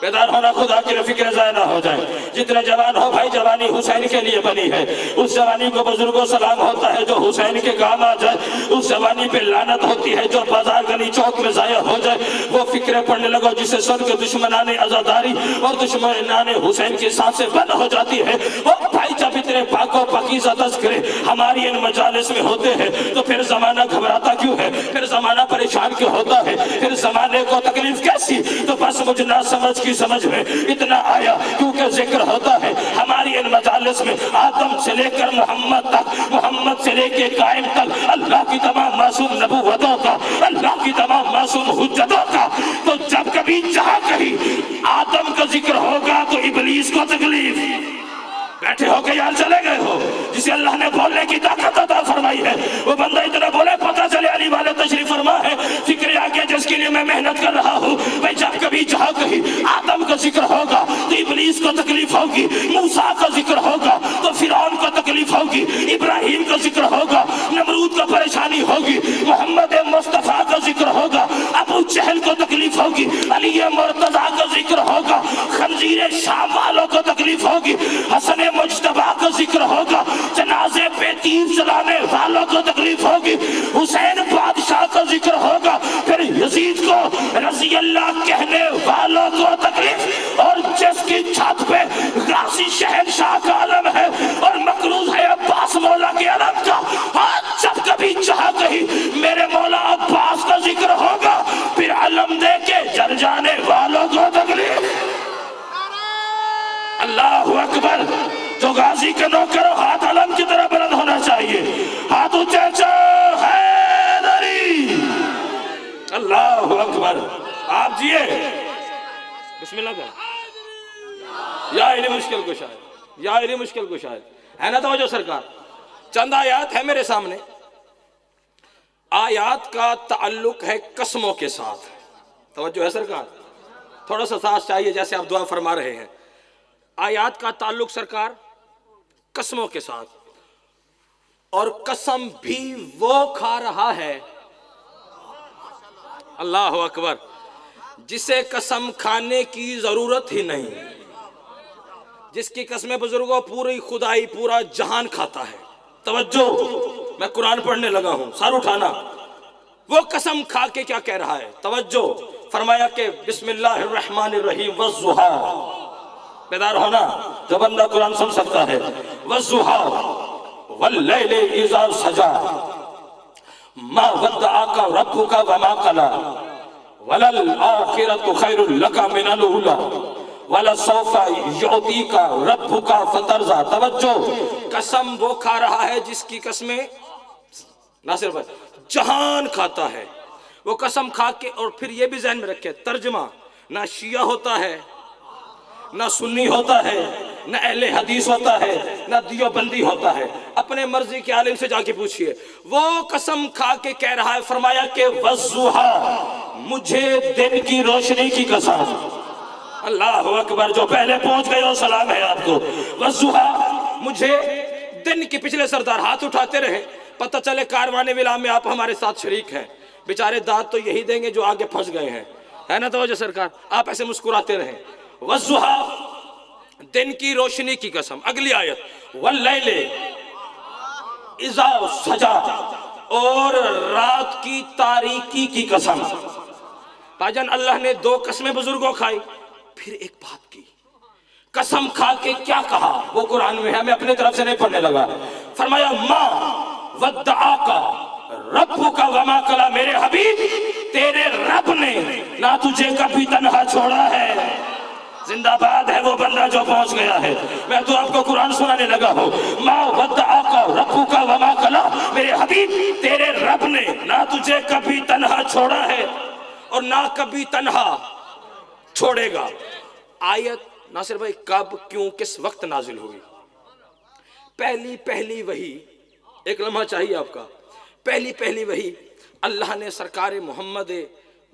بیدار ہونا خدا کی فکر ضائع نہ ہو جائے. جتنے جوان ہو بھائی جوانی حسین کے لیے بنی ہے. اس جوانی کو بزرگوں سلام ہوتا ہے جو حسین کے کام آ جائے. اس جوانی پہ لعنت ہوتی ہے جو بازار گلی چوک میں ضائع ہو جائے. وہ فکریں پڑھنے لگو جسے سن کے دشمنان عزاداری اور دشمنان حسین کی سانسیں بند ہو جاتی ہے. اور بھائی جب اتنے پاک و پاکیزہ تذکرے ہماری ان مجالس میں ہوتے ہیں تو پھر زمانہ گھبراتا کیوں ہے؟ پھر زمانہ پریشان کیوں ہوتا ہے؟ پھر زمانے کو تکلیف کیسی؟ تو بس مجھ نہ سمجھ کی سمجھ میں اتنا آیا کیونکہ ذکر ہوتا ہے ہماری ان مجالس میں آدم سے لے کر محمد تک، محمد سے لے کے قائم تک اللہ کی تمام معصوم نبوتوں کا، اللہ کی تمام معصوم حجتوں کا. تو جب کبھی جہاں کہیں آدم کا ذکر ہوگا تو ابلیس کو تکلیف. بیٹھے ہو کہ یار چلے گئے ہو؟ جسے اللہ نے بولنے کی طاقت عطا فرمائی ہے وہ بندہ اتنا بولے پتہ چلے علی والے تشریف فرما ہے. فکر آگے جس کے لیے میں محنت کر رہا ہوں بھئی جب کبھی جہاں کہیں آدم کا ذکر ہوگا تو ابلیس کو تکلیف ہوگی، موسیٰ کا ذکر ہوگا تو فرعون کو تکلیف ہوگی، ابراہیم کا ذکر ہوگا نمرود کو پریشانی ہوگی، محمد مصطفیٰ کا ذکر ہوگا ابو جہل کو تکلیف ہوگی، علی مرتضیٰ کا ذکر ہوگا خنزیر شام والوں کو تکلیف ہوگی، حسن مجتبیٰ کا ذکر ہوگا جنازے پہ تیر چلانے والوں کو تکلیف ہوگی، حسین بادشاہ کا ذکر ہوگا، پھر یزید کو رضی اللہ کہنے والوں کو تکلیف. اور جس کی چھت پہ غازی شہنشاہ کا علم ہے اور مقروض ہے عباس مولا کے علم کا، آج جب کبھی چاہ کہیں میرے مولا عباس کا ذکر ہوگا پھر علم دے کے جل جانے والوں کو تکلیف. اللہ اکبر. جو غازی کے نوکر ہو ہاتھ علم کی طرح بلند ہونا چاہیے. ہاتھ اونچے حیدری. اللہ اکبر. آپ جیے بسم اللہ کر. یا علی مشکل کشا ہے، یا علی مشکل کشا ہے نا توجہ سرکار. چند آیات ہے میرے سامنے. آیات کا تعلق ہے قسموں کے ساتھ. توجہ ہے سرکار؟ تھوڑا سا ساتھ چاہیے جیسے آپ دعا فرما رہے ہیں. آیات کا تعلق سرکار قسموں کے ساتھ، اور قسم بھی وہ کھا رہا ہے اللہ اکبر جسے قسم کھانے کی ضرورت ہی نہیں، جس کی قسمیں بزرگوں پوری خدائی پورا جہان کھاتا ہے. توجہ، میں قرآن پڑھنے لگا ہوں، سر اٹھانا. وہ قسم کھا کے کیا کہہ رہا ہے؟ توجہ، فرمایا کہ بسم اللہ الرحمن الرحیم والضحیٰ. بیدار ہونا جو بندہ قرآن سن سکتا ہے. والضحیٰ واللیل اذا سجا ما ودعک ربک وما قلی وللآخرۃ خیر لک من الاولی ولسوف یعطیک ربک فترضی. توجہ، قسم وہ کھا رہا ہے جس کی قسمیں ناصر بھائی جہان کھاتا ہے. وہ قسم کھا کے، اور پھر یہ بھی ذہن میں رکھے ترجمہ نہ شیعہ ہوتا ہے، نہ سنی ہوتا ہے، نہ اہل حدیث ہوتا ہے، نہ دیوبندی ہوتا ہے. اپنے مرضی کے عالم سے جا کے پوچھئے. وہ قسم کھا کے کہہ رہا ہے، فرمایا کہ والضحیٰ، مجھے دن کی روشنی کی قسم. اللہ اکبر. جو پہلے پہنچ گئے ہو سلام ہے آپ کو. والضحیٰ، مجھے دن کی. پچھلے سردار ہاتھ اٹھاتے رہے، پتہ چلے کاروان ولا میں آپ ہمارے ساتھ شریک ہیں. بیچارے داد تو یہی دیں گے جو آگے پھنس گئے ہیں، ہے نا توجہ سرکار؟ آپ ایسے مسکراتے رہیں. والضحیٰ، دن کی روشنی کی قسم. اگلی آیت واللیل اذا سجا، اور رات کی تاریکی کی قسم. بھائی اللہ نے دو قسمیں بزرگوں کھائی، پھر ایک بات کی. قسم کھا کے کیا کہا وہ قرآن میں ہے، میں اپنے طرف سے نہیں پڑھنے لگا. فرمایا ما ودعاک ربک وما قلی. میرے حبیب تیرے رب نے نہ تجھے کبھی تنہا چھوڑا ہے. زندہ باد ہے وہ بندہ جو پہنچ گیا ہے. میں تو آپ کو قرآن سنانے لگا ہوں. ما ودعاک ربک وما قلی. میرے حبیب تیرے رب نے نہ تجھے کبھی تنہا چھوڑا ہے اور نہ کبھی تنہا چھوڑے گا. آیت ناصر بھائی کب، کیوں، کس وقت نازل ہوئی؟ پہلی وحی، ایک لمحہ چاہیے آپ کا. پہلی وحی اللہ نے سرکار محمد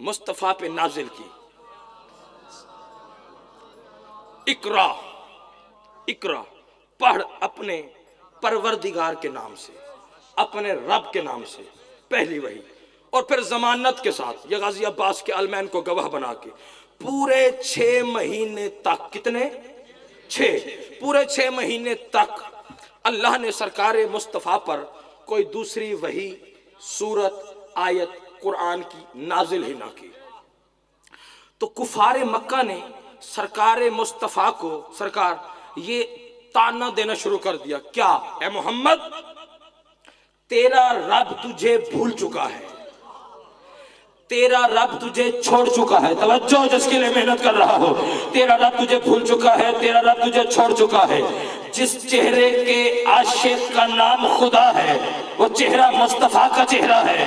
مصطفیٰ پہ نازل کی. اقرا، پڑھ اپنے پروردگار کے نام سے، اپنے رب کے نام سے. پہلی وحی. اور پھر ضمانت کے ساتھ، یہ غازی عباس کے علمین کو گواہ بنا کے پورے 6 مہینے تک، کتنے؟ 6 پورے 6 مہینے تک اللہ نے سرکار مصطفیٰ پر کوئی دوسری وحی، سورت، آیت قرآن کی نازل ہی نہ کی۔ تو کفار مکہ نے سرکار مصطفیٰ کو سرکار یہ تانا دینا شروع کر دیا، کیا اے محمد تیرا رب تجھے بھول چکا ہے، تیرا رب تجھے چھوڑ چکا ہے، توجہ جس کے لیے محنت کر رہا ہو، تیرا رب تجھے بھول چکا ہے، تیرا رب تجھے چھوڑ چکا ہے۔ جس چہرے کے عاشق کا نام خدا ہے وہ چہرہ مصطفیٰ کا چہرہ ہے۔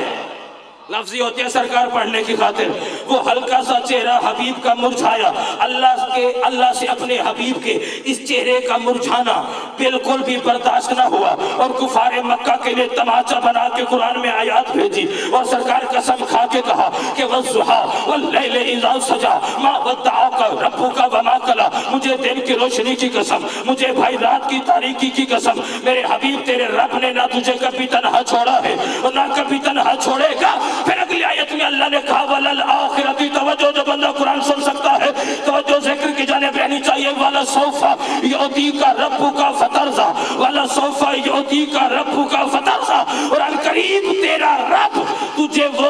لفظی ہوتی ہے سرکار پڑھنے کی خاطر، وہ ہلکا سا چہرہ حبیب کا مرجھایا، اللہ سے اپنے حبیب کے اس چہرے کا مرجھانا بالکل بھی برداشت نہ ہوا، اور کفار مکہ کے لیے تماچا بنا کے قرآن میں آیات بھیجی، اور سرکار قسم کھا کے کہا کہ وَالضُّحَىٰ وَاللَّيْلِ إِذَا سَجَىٰ مَا وَدَّعَكَ رَبُّكَ وَمَا قَلَىٰ، مجھے دن کی روشنی کی قسم، مجھے بھائی رات کی تاریکی کی قسم، میرے حبیب تیرے رب نے نہ تجھے کبھی تنہا چھوڑا ہے اور نہ کبھی تنہا چھوڑے گا۔ پھر اگلی آیت میں اللہ نے کہا وَلَلْآخِرَةِ، توجہ جو بندہ قرآن سن سکتا ہے توجہ ذکر کی جانب رہنی چاہیے، وَلَسَوْفَ يُعْطِيكَ رَبُّكَ فَتَرْضَىٰ، وَلَسَوْفَ يُعْطِيكَ رَبُّكَ فَتَرْضَىٰ، اور عنقریب تیرا رب تجھے وہ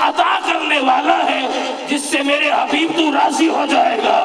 عطا کرنے والا ہے جس سے میرے حبیب تو راضی ہو جائے گا۔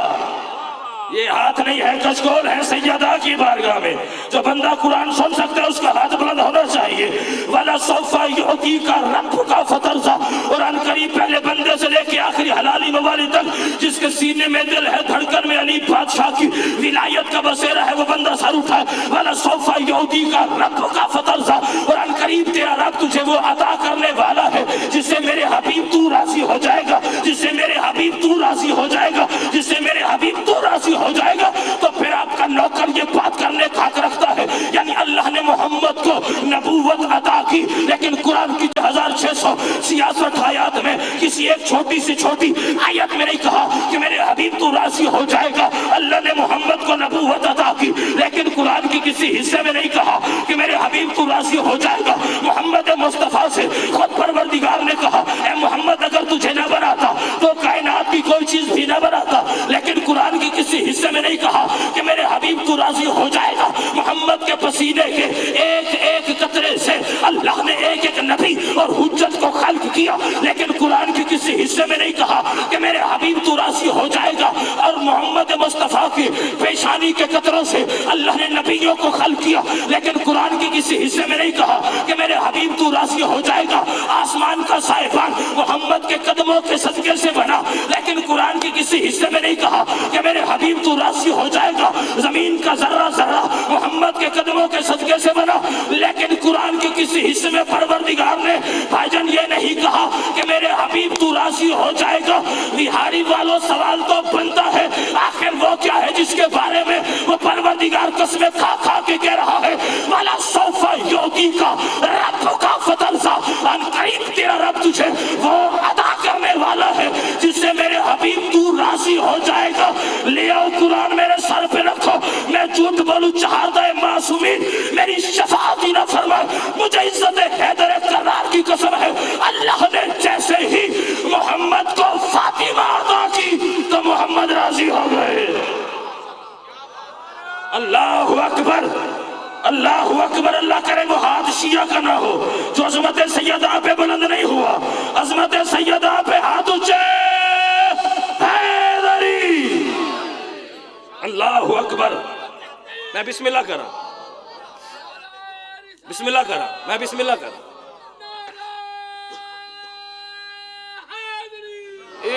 یہ ہاتھ نہیں ہے، کشکول ہے سیدہ کی بارگاہ میں، جو بندہ قرآن سن سکتا ہے اس کا ہاتھ بلند ہونا چاہیے۔ وَلَسَوْفَ يُعْطِيكَ رَبُّكَ فَتَرْضَىٰ، اور عنقریب پہلے بندے سے لے کے آخری حلالی موالی تک جس کے سینے میں دل ہے، دھڑکن میں علی بادشاہ کی ولایت کا بسیرا ہے، وہ بندہ سر اٹھائے۔ وَلَسَوْفَ يُعْطِيكَ رَبُّكَ فَتَرْضَىٰ، اور عنقریب تیرا رب تجھے وہ عطا کرنے والا ہے جس سے میرے حبیب تو راضی ہو جائے گا، جس سے میرے حبیب تو راضی ہو جائے گا، جس سے میرے حبیب تو راضی ہو جائے گا۔ تو پھر آپ کا نوکر یہ بات کرنے کا حق رکھتا ہے، یعنی اللہ نے محمد کو نبوت عطا کی، لیکن قرآن کی 1666 آیات میں کسی ایک چھوٹی سی چھوٹی آیت میں نہیں کہا کہ میرے حبیب تو راضی ہو جائے گا۔ اللہ نے محمد کو نبوت عطا کی، لیکن قرآن کی کسی حصے میں نہیں کہا کہ میرے حبیب تو راضی ہو جائے گا۔ محمد مصطفیٰ سے خود پروردگار نے کہا اے محمد اگر تجھے نہ بناتا تو کائنات کی کوئی چیز بھی نہ بناتا، لیکن قرآن کی کسی حصے میں نہیں کہا کہ میرے حبیب تو راضی ہو جائے گا۔ محمد کے پسینے کے ایک ایک قطرے سے اللہ نے ایک ایک نبی اور حجت کو خلق کیا، لیکن قرآن کی کسی حصے میں نہیں کہا کہ میرے حبیب تو راضی ہو جائے گا۔ اور محمد مصطفیٰ کی پیشانی کے قطروں سے اللہ نے نبیوں کو خلق کیا، لیکن قرآن کی کسی حصے میں نہیں کہا کہ میرے حبیب تو راضی ہو جائے گا۔ آسمان کا سائبان محمد کے قدموں کے صدقے سے بنا، لیکن قرآن کی کسی حصے میں نہیں کہا کہ میرے حبیب تو راضی ہو جائے گا۔ زمین کا ذرہ ذرہ محمد کے قدموں کے صدقے سے بنا، لیکن قرآن کے کسی حصے میں پروردگار نے بھائی جان یہ نہیں کہا کہ میرے حبیب تو راضی ہو جائے گا۔ بہاری والوں سوال تو بنتا ہے آخر وہ کیا ہے جس کے بارے میں وہ پروردگار قسمیں کھا کھا کے کہہ رہا ہے وَلَسَوْفَ يُعْطِيكَ رَبُّكَ فَتَرْضَىٰ، عنقریب تیرا رب تجھے وہ عطا کرنے والا ہے جس سے میرے حبیب تو راضی ہو جائے گا۔ لے آؤ قرآن میرے سر پہ رکھو، میں جھوٹ بولوں چہاردہ معصومین میری شفاعت ہی نہ فرمائے، مجھے عزت حیدر کرار کی قسم ہے اللہ نے جیسے ہی محمد کو فاطمہ عطا کی تو محمد راضی ہو گئے۔ اللہ اکبر، اللہ اکبر، اللہ کرے وہ ہاتھ شیعہ کا نہ ہو جو عظمت سیدہ پہ بلند نہیں ہوا۔ عظمت سیدہ پہ ہاتھ اونچے، حیدری، اللہ اکبر۔ میں بسم اللہ کرا، بسم اللہ کرا، میں بسم اللہ کرا۔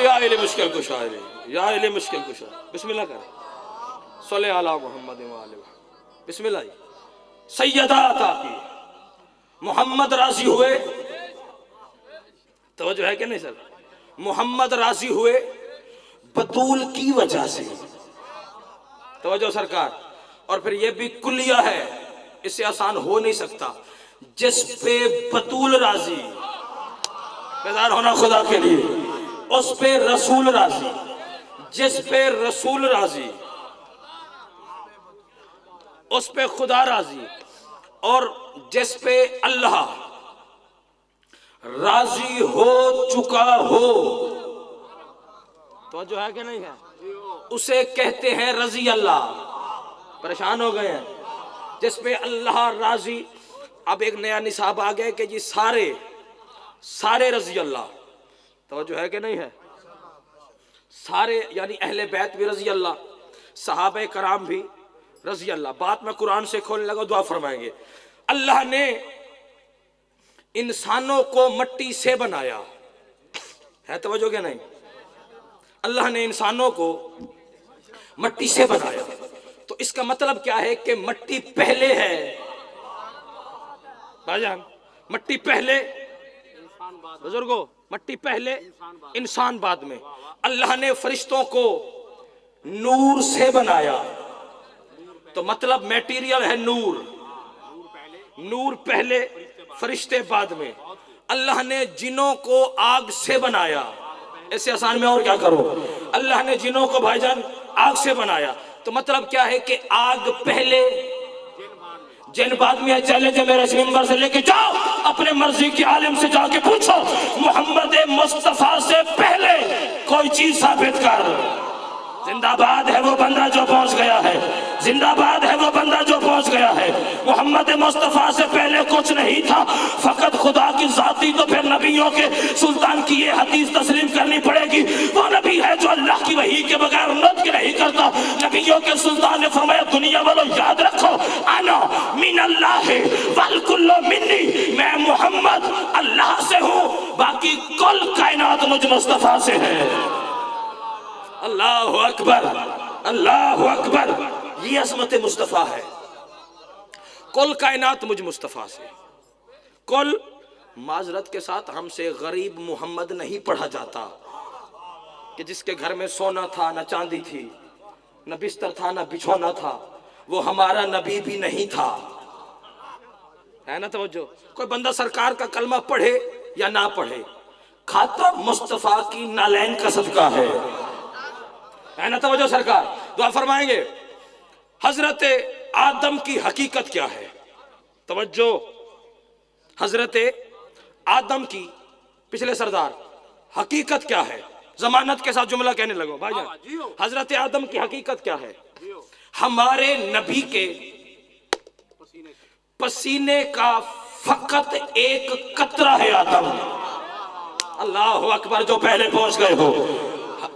یا الہ مشکل کشا، یا الہ مشکل کشا، بسم اللہ کرا۔ صلی علی محمد و آلہ وسلم، بسم اللہ۔ سیدہ عطا کی، محمد راضی ہوئے، توجہ ہے کہ نہیں سر؟ محمد راضی ہوئے بطول کی وجہ سے، توجہ سرکار۔ اور پھر یہ بھی کلیہ ہے، اس سے آسان ہو نہیں سکتا، جس پہ بطول راضی، بیدار ہونا خدا کے لیے، اس پہ رسول راضی، جس پہ رسول راضی اس پہ خدا راضی، اور جس پہ اللہ راضی ہو چکا ہو تو جو ہے کہ نہیں ہے، اسے کہتے ہیں رضی اللہ. پریشان ہو گئے ہیں جس پہ اللہ راضی. اب ایک نیا نصاب آ گیا کہ جی سارے رضی اللہ. توجہ ہے کہ نہیں ہے؟ سارے یعنی اہل بیت بھی رضی اللہ، صحابہ کرام بھی رضی اللہ. بات میں قرآن سے کھولنے لگا، دعا فرمائیں گے. اللہ نے انسانوں کو مٹی سے بنایا ہے. توجہ کہ نہیں؟ اللہ نے انسانوں کو مٹی سے بنایا. تو اس کا مطلب کیا ہے کہ مٹی پہلے ہے. بھائی جان مٹی پہلے، بزرگوں مٹی پہلے انسان بعد میں. اللہ نے فرشتوں کو نور سے بنایا. تو مطلب میٹیریل ہے نور. نور پہلے فرشتے بعد میں. اللہ نے جنوں کو آگ سے بنایا. ایسے آسان میں اور کیا کرو. اللہ نے جنوں کو بھائی جان آگ سے بنایا. تو مطلب کیا ہے کہ آگ پہلے جن بعد میں. چیلنج ہے میرے اس منبر سے لے کے جاؤ اپنے مرضی کے عالم سے جا کے پوچھو محمد مصطفیٰ سے پہلے کوئی چیز ثابت کر. زندہ باد ہے وہ بندہ جو پہنچ گیا ہے. زندہ باد ہے وہ بندہ جو پہنچ گیا ہے. محمد مصطفیٰ سے پہلے کچھ نہیں تھا، فقط خدا کی ذاتی. تو پھر نبیوں کے سلطان کی یہ حدیث تسلیم کرنی پڑے گی. وہ نبی ہے جو اللہ کی وحی کے بغیر نطق نہیں کرتا. نبیوں کے سلطان نے فرمایا دنیا والوں یاد رکھو انا من اللہ والکل منی. میں محمد اللہ سے ہوں، باقی کل کائنات مجھ مصطفیٰ سے ہے. اللہ اکبر اللہ اکبر. یہ عظمت مصطفیٰ ہے. کل کائنات مجھ مصطفیٰ سے. کل معذرت کے ساتھ ہم سے غریب محمد نہیں پڑھا جاتا کہ جس کے گھر میں سونا تھا نہ چاندی تھی، نہ بستر تھا نہ بچھونا تھا. وہ ہمارا نبی بھی نہیں تھا. ہے نا توجہ؟ کوئی بندہ سرکار کا کلمہ پڑھے یا نہ پڑھے، کھاتا مصطفیٰ کی نالین کا صدقہ ہے. ہے نا توجہ؟ سرکار دعا فرمائیں گے. حضرت آدم کی حقیقت کیا ہے؟ توجہ. حضرت آدم کی پچھلے سردار حقیقت کیا ہے؟ ضمانت کے ساتھ جملہ کہنے لگو بھائی جان. حضرت آدم کی حقیقت کیا ہے؟ ہمارے نبی کے پسینے کا فقط ایک قطرہ ہے آدم. اللہ اکبر. جو پہلے پہنچ گئے ہو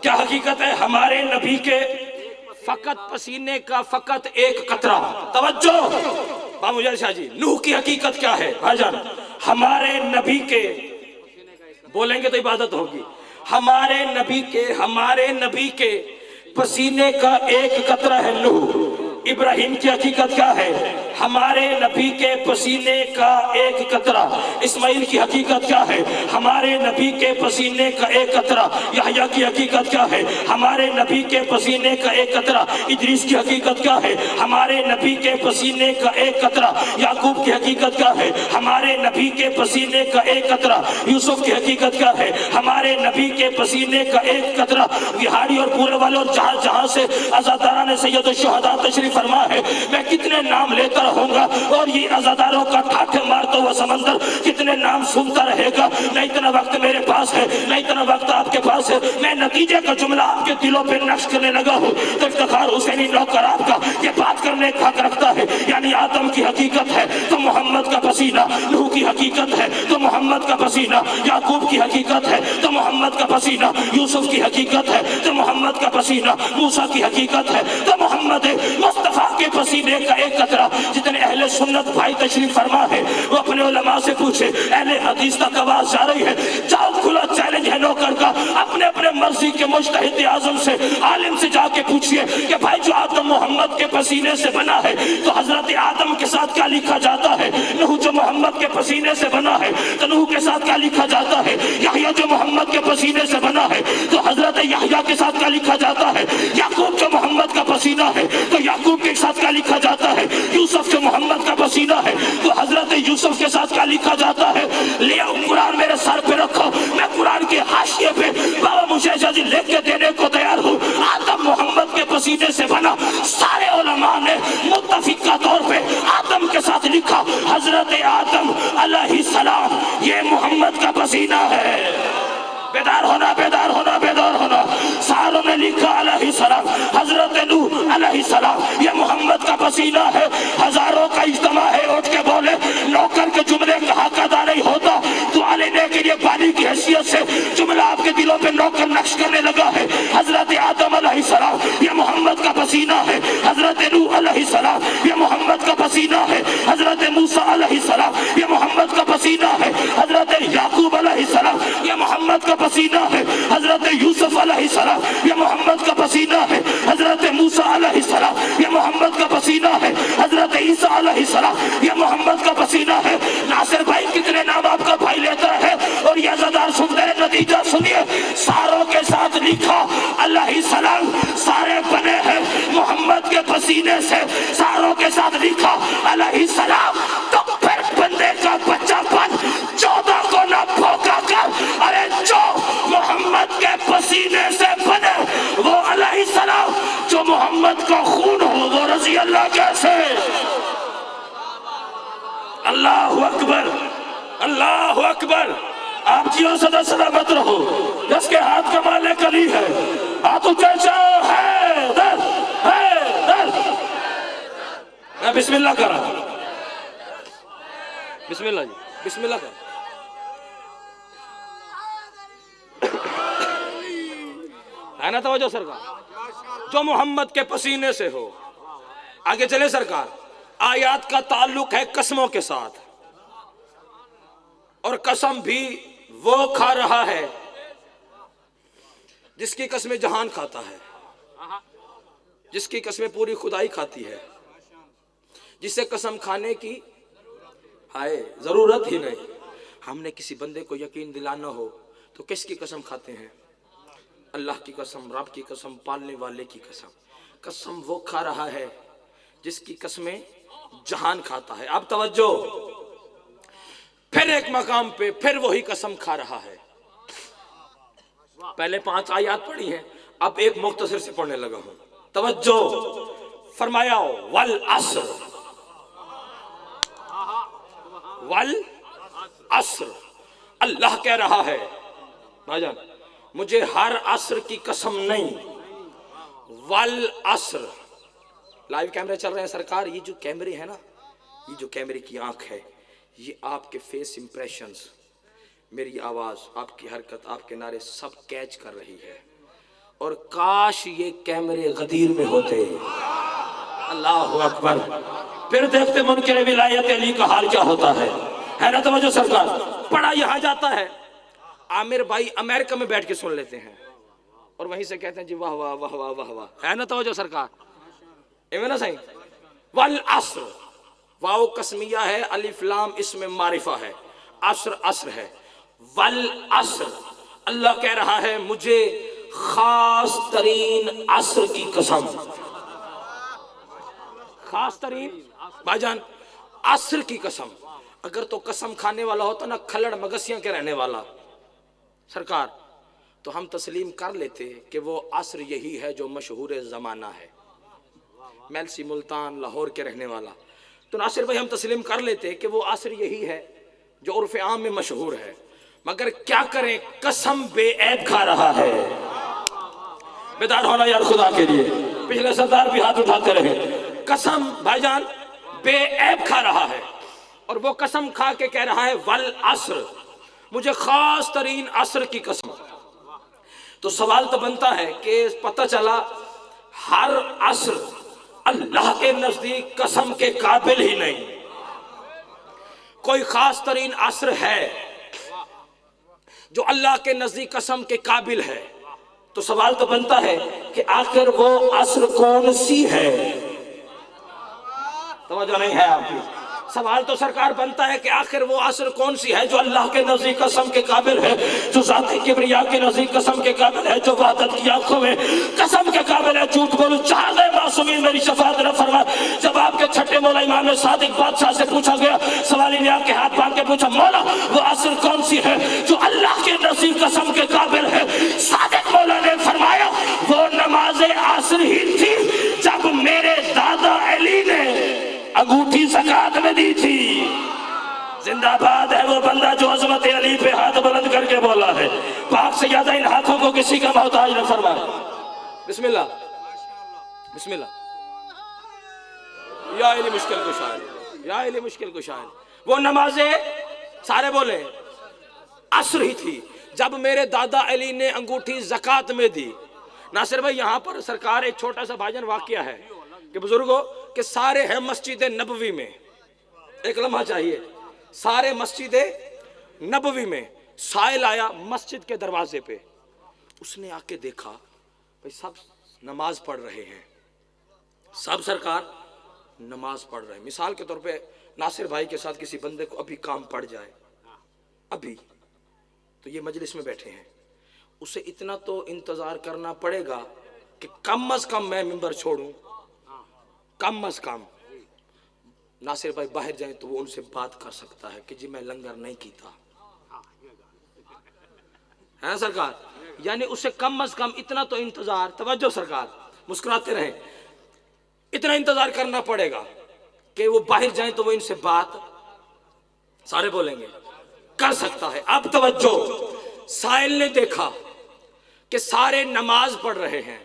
کیا حقیقت ہے؟ ہمارے نبی کے فقط پسینے کا فقط ایک قطرہ. توجہ بابو جان شاہ جی. نوح کی حقیقت کیا ہے بھائی جان؟ ہمارے نبی کے، بولیں گے تو عبادت ہوگی، ہمارے نبی کے پسینے کا ایک قطرہ ہے نوح. ابراہیم کی حقیقت کیا ہے؟ ہمارے نبی کے پسینے کا ایک قطرہ. اسماعیل کی حقیقت کیا ہے؟ ہمارے نبی کے پسینے کا ایک قطرہ. یحییٰ کی حقیقت کیا ہے؟ ہمارے نبی کے پسینے کا ایک قطرہ. ادریس کی حقیقت کیا ہے؟ ہمارے نبی کے پسینے کا ایک قطرہ. یعقوب کی حقیقت کیا ہے؟ ہمارے نبی کے پسینے کا ایک قطرہ. یوسف کی حقیقت کیا ہے؟ ہمارے نبی کے پسینے کا ایک قطرہ. بہاری اور پورے والے اور جہاں جہاں سے عزاداران سید الشہداء تشریف فرما ہے، میں کتنے نام لیتا رہوں گا اور یہ عزاداروں کا ٹھاٹھے مارتا ہوا سمندر کتنے نام سنتا رہے گا. نہ اتنا وقت میرے پاس ہے، نہ اتنا وقت آپ کے پاس ہے. میں نتیجے کا جملہ آپ کے دلوں پہ نقش کرنے لگا ہوں. تو افتخار حسینی نوکر آپ کا یہ بات کرنے کا حق رکھتا ہے. یعنی آدم کی حقیقت ہے تو محمد کا پسینہ، نوح کی حقیقت ہے تو محمد کا پسینہ، یعقوب کی حقیقت ہے تو محمد کا پسینہ، یوسف کی حقیقت ہے تو محمد کا پسینہ، موسیٰ کی حقیقت ہے تو محمد مصطفیٰ کے پسینے کا ایک قطرہ. جتنے اہل سنت بھائی تشریف فرما ہے وہ اپنے علماء سے پوچھے. اہل حدیث تک آواز جا رہی ہے، جاؤ کھلا چیلنج ہے نوکر کا. اپنے اپنے مرضی کے مجتہد اعظم سے، عالم سے جا کے پوچھئے کہ بھائی جو آدم محمد کے پسینے سے بنا ہے تو حضرت آدم کے ساتھ کیا لکھا جاتا ہے؟ نوح جو محمد کے پسینے سے بنا ہے تو نوح کے ساتھ کیا لکھا جاتا ہے؟ یحییٰ جو محمد کے پسینے سے بنا ہے تو حضرت یحییٰ کے ساتھ کیا لکھا جاتا ہے؟ یعقوب جو محمد کا پسینہ ہے تو یعقوب کے ساتھ کیا لکھا جاتا ہے؟ یوسف جو محمد کا پسینہ ہے تو حضرت یوسف کے ساتھ کیا لکھا جاتا ہے؟ لیا قرآن میرے سر پہ رکھو، میں قرآن کے حاشیے پہ بابا مجھے جی لکھ کے دینے کو تیار ہوں. آدم محمد کے پسینے سے بنا. سارے علماء نے متفقہ طور پہ آدم کے ساتھ لکھا حضرت آدم علیہ السلام یہ محمد کا پسینہ ہے. بیدار ہونا بیدار ہونا بیدار ہونا. ساروں نے لکھا علیہ السلام حضرت نوح علیہ السلام یہ محمد کا پسینہ ہے. ہزاروں کا اجتماع ہے اٹھ کے بولے نوکر کے جملے کا حق ادا نہیں ہوتا. دعا لینے کے لیے بانی کی حیثیت سے جملہ آپ کے دلوں پہ نوکر نقش کرنے لگا ہے. حضرت آدم علیہ السلام یہ محمد کا پسینہ ہے. حضرت نوح علیہ السلام یہ محمد کا پسینہ ہے. حضرت موسیٰ علیہ السلام یہ محمد کا پسینہ ہے. حضرت یعقوب علیہ السلام یہ محمد کا پسینہ ہے. حضرت یوسف علیہ السلام یہ محمد کا پسینہ ہے. حضرت موسیٰ علیہ السلام یہ محمد کا پسینہ ہے. حضرت عیسیٰ علیہ السلام یہ محمد کا پسینہ ہے. ناصر بھائی کتنے نام آپ کا بھائی لیتا ہے اور یہ عزادار سنتے ہیں. نتیجہ سنیے ساروں کے ساتھ لکھا علیہ السلام سارے بنے ہیں محمد کے پسینے سے. ساروں کے ساتھ لکھا علیہ السلام. تو پھر بندے کا بچہ پن 14 کو نہ پھوکا کر ارے جو محمد کے پسینے سے بنے وہ علیہ السلام. جو محمد کا خون ہو وہ رضی اللہ کیسے. اللہ اکبر اللہ اکبر. آپ جیوں صدا سلامت رہو. جس کے ہاتھ کا مالک علی ہے ہاتھ اونچا ہے در ہے در. میں بسم اللہ کر رہا ہوں. بسم اللہ جی بسم اللہ کر. ہے نا توجہ سرکار. جو محمد کے پسینے سے ہو. آگے چلے سرکار. آیات کا تعلق ہے قسموں کے ساتھ اور قسم بھی وہ کھا رہا ہے جس کی قسمیں جہان کھاتا ہے, جس کی قسمیں پوری خدائی کھاتی ہے, جسے قسم کھانے کی ہائے ضرورت ہی نہیں. ہم نے کسی بندے کو یقین دلانا ہو تو کس کی قسم کھاتے ہیں؟ اللہ کی قسم, رب کی قسم, پالنے والے کی قسم. قسم وہ کھا رہا ہے جس کی قسمیں جہان کھاتا ہے. اب توجہ, پھر ایک مقام پہ پھر وہی قسم کھا رہا ہے. پہلے 5 آیات پڑھی ہیں, اب ایک مختصر سے پڑھنے لگا ہوں. توجہ فرمایا والعصر والعصر. اللہ کہہ رہا ہے بھائی جان مجھے ہر عصر کی قسم نہیں. والعصر. لائیو کیمرے چل رہے ہیں سرکار. یہ جو کیمرے ہیں نا, یہ جو کیمرے کی آنکھ ہے, یہ آپ کے فیس امپریشنز, میری آواز, آپ کی حرکت, آپ کے نعرے سب کیچ کر رہی ہے. اور کاش یہ کیمرے غدیر میں ہوتے. اللہ اکبر. پھر دیکھتے منکر ولایت علی کا حال کیا ہوتا ہے. ہے نا توجہ سرکار. پڑھا یہاں جاتا ہے, عامر بھائی امریکہ میں بیٹھ کے سن لیتے ہیں اور وہیں سے کہتے ہیں جی واہ واہ واہ واہ واہ واہ. ہے نا توجہ سرکار. ایویں نا صحیح. والعصر واو قسمیہ ہے, الف لام اسم معرفہ ہے, عصر عصر ہے. والعصر اللہ کہہ رہا ہے مجھے خاص ترین عصر کی قسم. خاص ترین بھائی جان عصر کی قسم. اگر تو قسم کھانے والا ہوتا نا کھلڑ مگسیاں کے رہنے والا سرکار, تو ہم تسلیم کر لیتے کہ وہ عصر یہی ہے جو مشہور زمانہ ہے. میلسی ملتان لاہور کے رہنے والا. تو ناصر بھائی ہم تسلیم کر لیتے کہ وہ عصر یہی ہے جو عرف عام میں مشہور ہے. مگر کیا کریں, قسم بے عیب کھا رہا ہے. بیدار ہونا یار خدا کے لیے. پچھلے سردار بھی ہاتھ اٹھاتے رہے. قسم بھائی جان بے عیب کھا رہا ہے اور وہ قسم کھا کے کہہ رہا ہے والعصر مجھے خاص ترین عصر کی قسم. تو سوال تو بنتا ہے کہ پتہ چلا ہر عصر اللہ کے نزدیک قسم کے قابل ہی نہیں. کوئی خاص ترین عصر ہے جو اللہ کے نزدیک قسم کے قابل ہے. تو سوال تو بنتا ہے کہ آخر وہ عصر کون سی ہے. توجہ نہیں ہے آپ کی. سوال تو سرکار بنتا ہے کہ آخر وہ عصر کون سی ہے جو اللہ کے نزدیک قسم کے قابل ہے, جو ذات کبریا کے نزدیک قسم کے قابل ہے, جو وحدت کی آنکھوں میں قسم کے قابل ہے. جھوٹ بولو چاہ دے معصومین میری شفاعت نہ فرما. جب آپ کے چھٹے مولا امام صادق بادشاہ سے پوچھا گیا, سوالی نے آپ کے ہاتھ باندھ کے پوچھا مولا وہ عصر کون سی ہے جو اللہ کے نزدیک قسم کے قابل ہے. صادق مولا نے فرمایا وہ نماز عصر ہی تھی جب میرے دادا علی نے انگوٹھی زکات میں دی تھی. زندہ باد ہے وہ بندہ جو عظمت علی پہ ہاتھ بلند کر کے بولا ہے. پاک سے کسی کا محتاج نہ فرمائے. بسم اللہ بسم اللہ. یا علی مشکل کشا ہے، یا علی مشکل کشا ہے. وہ نمازیں سارے بولے عصر ہی تھی جب میرے دادا علی نے انگوٹھی زکوٰۃ میں دی. ناصر بھائی یہاں پر سرکار ایک چھوٹا سا بھائی جان واقعہ ہے کہ بزرگوں کہ سارے ہیں مسجد نبوی میں. ایک لمحہ چاہیے. سارے مسجد نبوی میں سائل آیا مسجد کے دروازے پہ. اس نے آ کے دیکھا بھائی سب نماز پڑھ رہے ہیں، سب سرکار نماز پڑھ رہے ہیں. مثال کے طور پہ ناصر بھائی کے ساتھ کسی بندے کو ابھی کام پڑ جائے ابھی، تو یہ مجلس میں بیٹھے ہیں، اسے اتنا تو انتظار کرنا پڑے گا کہ کم از کم میں ممبر چھوڑوں، کم از کم. ناصر بھائی باہر جائیں تو وہ ان سے بات کر سکتا ہے کہ جی میں لنگر نہیں کیتا ہے سرکار. یعنی اسے کم از کم اتنا تو انتظار، توجہ سرکار مسکراتے رہیں، اتنا انتظار کرنا پڑے گا کہ وہ باہر جائیں تو وہ ان سے بات سارے بولیں گے کر سکتا ہے. اب توجہ، سائل نے دیکھا کہ سارے نماز پڑھ رہے ہیں.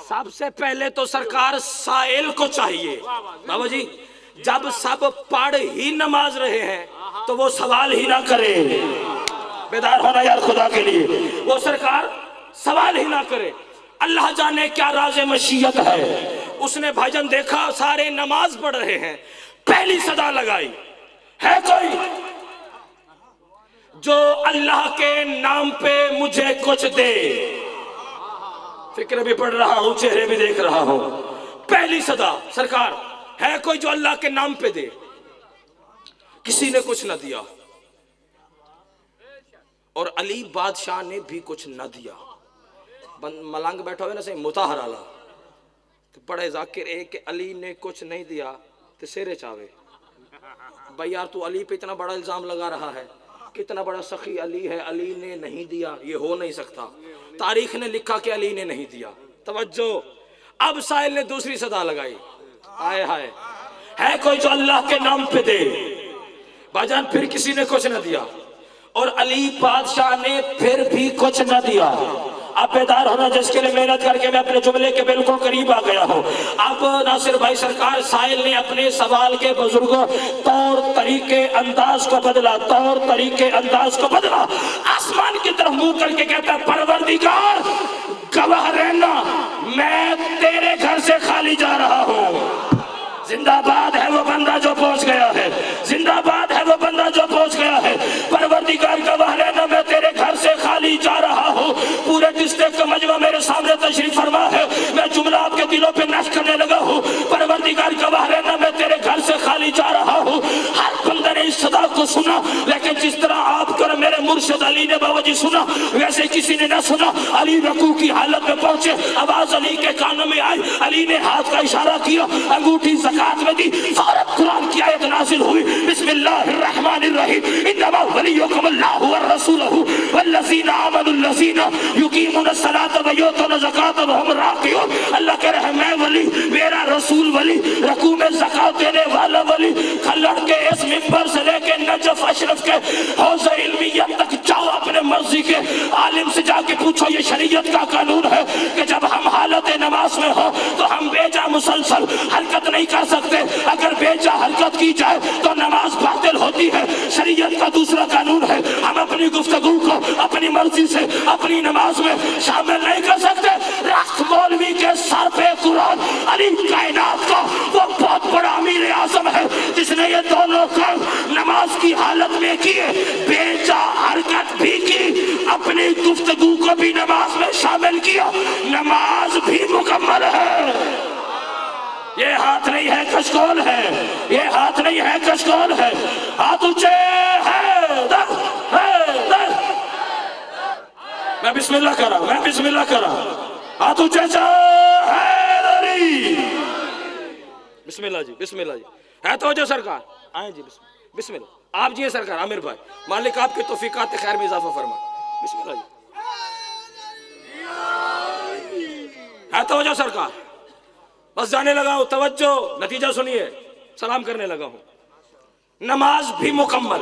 سب سے پہلے تو سرکار سائل کو چاہیے بابا جی جب سب پڑھ ہی نماز رہے ہیں تو وہ سوال ہی نہ کرے. بیدار ہونا یار خدا کے لیے. وہ سرکار سوال ہی نہ کرے. اللہ جانے کیا راز مشیت ہے. اس نے بھائی جان دیکھا سارے نماز پڑھ رہے ہیں. پہلی صدا لگائی، ہے کوئی جو اللہ کے نام پہ مجھے کچھ دے؟ فکر بھی پڑھ رہا ہوں، چہرے بھی دیکھ رہا ہوں. پہلی صدا سرکار، ہے کوئی جو اللہ کے نام پہ دے؟ کسی نے کچھ نہ دیا، اور علی بادشاہ نے بھی کچھ نہ دیا. ملنگ بیٹھا ہوئے نا صحیح متاہر آلہ تو پڑھے ذاکر ایک کہ علی نے کچھ نہیں دیا تو سیرے چاہوے. بھائی یار تو علی پہ اتنا بڑا الزام لگا رہا ہے، کتنا بڑا سخی علی ہے، علی نے نہیں دیا، یہ ہو نہیں سکتا. تاریخ نے لکھا کہ علی نے نہیں دیا. توجہ، اب سائل نے دوسری صدا لگائی، آئے ہائے، ہے کوئی جو اللہ کے نام پہ دے؟ بھاجان پھر کسی نے کچھ نہ دیا، اور علی بادشاہ نے پھر بھی کچھ نہ دیا. اب بیدار ہونا جس کے لیے محنت کر کے میں اپنے جملے کے بالکل قریب آ گیا ہوں. اب ناصر بھائی سرکار سائل نے اپنے سوال کے بزرگوں طور طریقے انداز کو بدلا، طور طریقے انداز کو بدلا. آسمان کی طرف منہ کر کے کہتا ہے پروردگار گواہ رہنا میں تیرے گھر سے خالی جا رہا ہوں. زندہ باد ہے وہ بندہ جو پہنچ گیا ہے، زندہ باد ہے وہ بندہ جو پہنچ گیا ہے. پروردگار گواہ رہنا میں تیرے گھر سے خالی جا رہا ہوں. پورے ڈسٹرکٹ کا مجمع میرے سامنے تشریف فرما ہے، میں جملہ آپ کے دلوں پہ نشر کرنے لگا ہوں. پروردگار گواہ رہنا میں تیرے گھر سے خالی جا رہا ہوں. ہر بندے نے اس صدا کو سنا، لیکن جس طرح آپ کو میرے مرشد علی نے بابا جی سنا ویسے کسی نے نہ سنا. علی رکوع کی حالت میں پہنچے، آواز علی کے کانوں میں آئی، علی نے ہاتھ کا اشارہ کیا، انگوٹھی زکات میں دی. فوراً قرآن کی آیت نازل ہوئی، بسم اللہ الرحمن الرحیم، انما ولیکم اللہ والرسولہ والذین آمنوا الذین یقیمون الصلاۃ ویؤتون الزکاۃ وہم راکعون. اللہ کہہ رہے ہیں میں ولی، میرا رسول ولی، رکوع میں زکات دینے والا ولی. کھلڑ کے اس منبر سے لے کے نجف اشرف کے حوض علمیت تک جاؤ، اپنے مرضی کے عالم سے جا کے پوچھو یہ شریعت کا قانون ہے کہ جب ہم حالت نماز میں ہو تو ہم بے جا مسلسل حرکت نہیں کر سکتے. اگر بے جا حرکت کی جائے تو نماز باطل ہوتی ہے. شریعت کا دوسرا قانون ہے ہم اپنی گفتگو کو اپنی مرضی سے اپنی نماز میں شامل نہیں کر سکتے. رخت مولوی کے سر پہ قرآن، علی کائنات کا وہ بہت بڑا امیر اعظم ہے جس نے یہ دونوں کام نماز کی حالت میں کیے، بے جا حرکت بھی کی، اپنی گفتگو کو بھی نماز میں شامل کیا. نماز بھی مکمل ہے. یہ ہاتھ نہیں ہے کشکول ہے، یہ ہاتھ نہیں ہے کشکول ہے. ہاتھ اونچے ہے در ہے در. میں بسم اللہ کر رہا ہوں، میں بسم اللہ کر رہا ہوں. ہاتھ اونچے ہے دری. بسم اللہ جی، بسم اللہ جی. ہے تو جو سرکار آئیں جی، بسم اللہ. آپ جی سرکار عامر بھائی، مالک آپ کی توفیقات خیر میں اضافہ فرما. بسم اللہ جی. ہے توجہ سرکار. بس جانے لگا ہوں، توجہ نتیجہ سنیے، سلام کرنے لگا ہوں. نماز بھی مکمل.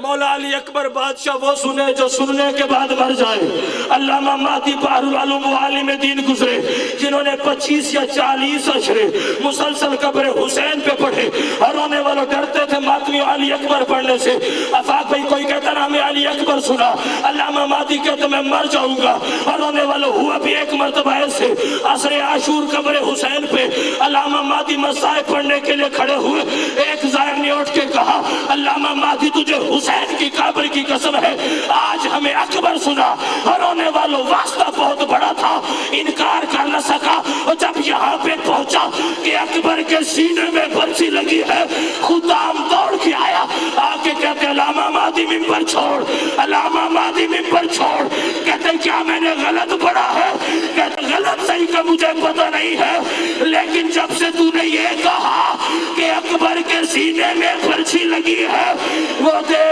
مولا علی اکبر بادشاہ وہ سنے جو سننے کے بعد مر جائے۔ علامہ مہدی بحر العلوم عالم دین گزرے جنہوں نے 25 یا 40 اشرے مسلسل قبر حسین پہ پڑھے، اور رونے والوں ڈرتے تھے ماتمی علی اکبر پڑھنے سے۔ افاق بھائی کوئی کہتا نا ہمیں علی اکبر سنا، علامہ مہدی کہتے میں مر جاؤں گا، اور رونے والوں ہوا بھی ایک مرتبہ ایسے عصر عاشور قبر حسین پہ علامہ مہدی مسائل پڑھنے کے لیے کھڑے ہوئے، ایک زائر نے اٹھ کے کہا علامہ مہدی تجھے حسین کی قبر کی قسم ہے آج ہمیں اکبر سنا، اور رونے والوں واسطہ بہت بڑا تھا، انکار کر نہ سکا، اور جب یہاں پہ پہنچا کہ اکبر کے سینے میں برسی لگی ہے، خدام دوڑ کے آیا، آکے کہتے علامہ مہدی ممبر چھوڑ، علامہ مہدی ممبر چھوڑ، کہتے کیا میں نے غلط پڑھا ہے؟ کہتے غلط صحیح کا مجھے پتہ نہیں ہے، لیکن جب سے تو نے یہ کہا کہ اکبر کے سینے میں برسی لگی ہے، وہ دے